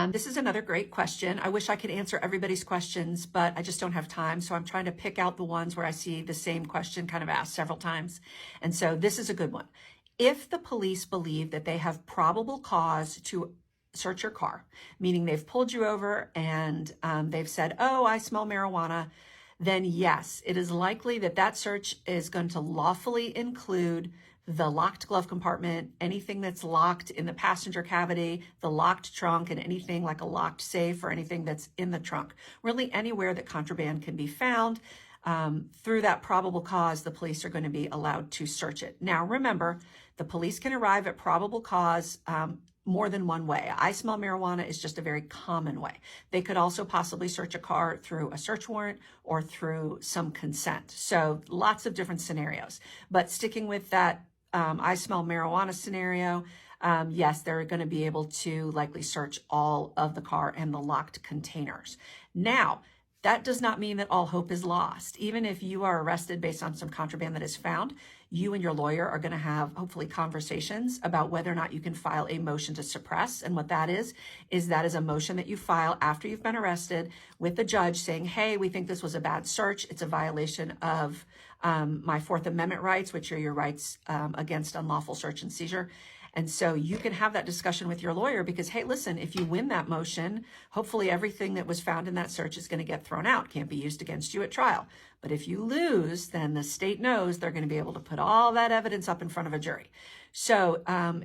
This is another great question. I wish I could answer everybody's questions, but I just don't have time. So I'm trying to pick out the ones where I see the same question kind of asked several times. And so this is a good one. If the police believe that they have probable cause to search your car, meaning they've pulled you over and they've said, oh, I smell marijuana, then yes, it is likely that that search is going to lawfully include the locked glove compartment, anything that's locked in the passenger cavity, the locked trunk, and anything like a locked safe or anything that's in the trunk. Really anywhere that contraband can be found. Through that probable cause, the police are going to be allowed to search it. Now, remember, the police can arrive at probable cause more than one way. I smell marijuana is just a very common way. They could also possibly search a car through a search warrant or through some consent. So lots of different scenarios. But sticking with that I smell marijuana scenario, yes, they're going to be able to likely search all of the car and the locked containers. Now, that does not mean that all hope is lost. Even if you are arrested based on some contraband that is found, you and your lawyer are going to have hopefully conversations about whether or not you can file a motion to suppress. And what that is that is a motion that you file after you've been arrested with the judge saying, hey, we think this was a bad search. It's a violation of my Fourth Amendment rights, which are your rights against unlawful search and seizure. And so you can have that discussion with your lawyer because, hey, listen, if you win that motion, hopefully everything that was found in that search is going to get thrown out, can't be used against you at trial. But if you lose, then the state knows they're going to be able to put all that evidence up in front of a jury. So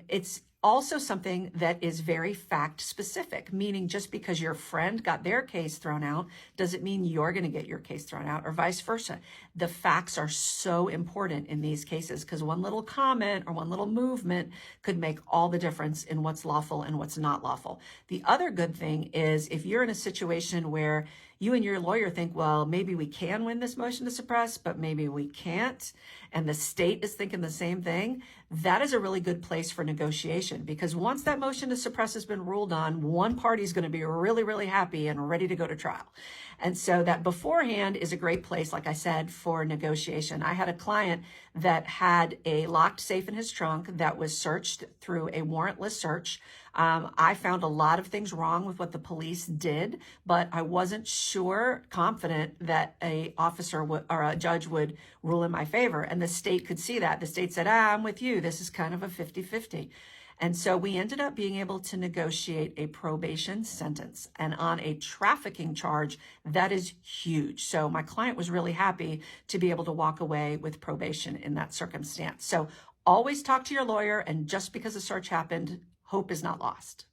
it's also something that is very fact specific, meaning just because your friend got their case thrown out doesn't mean you're going to get your case thrown out or vice versa. The facts are so important in these cases because one little comment or one little movement could make all the difference in what's lawful and what's not lawful. The other good thing is if you're in a situation where you and your lawyer think, well, maybe we can win this motion to suppress, but maybe we can't, and the state is thinking the same thing, that is a really good place for negotiation because once that motion to suppress has been ruled on, one party is going to be really, really happy and ready to go to trial. And so that beforehand is a great place, like I said, for negotiation. I had a client that had a locked safe in his trunk that was searched through a warrantless search. I found a lot of things wrong with what the police did, but I wasn't confident that a officer or a judge would rule in my favor. And the state could see that. The state said, I'm with you. This is kind of a 50-50. And so we ended up being able to negotiate a probation sentence. And on a trafficking charge, that is huge. So my client was really happy to be able to walk away with probation in that circumstance. So always talk to your lawyer. And just because a search happened, hope is not lost.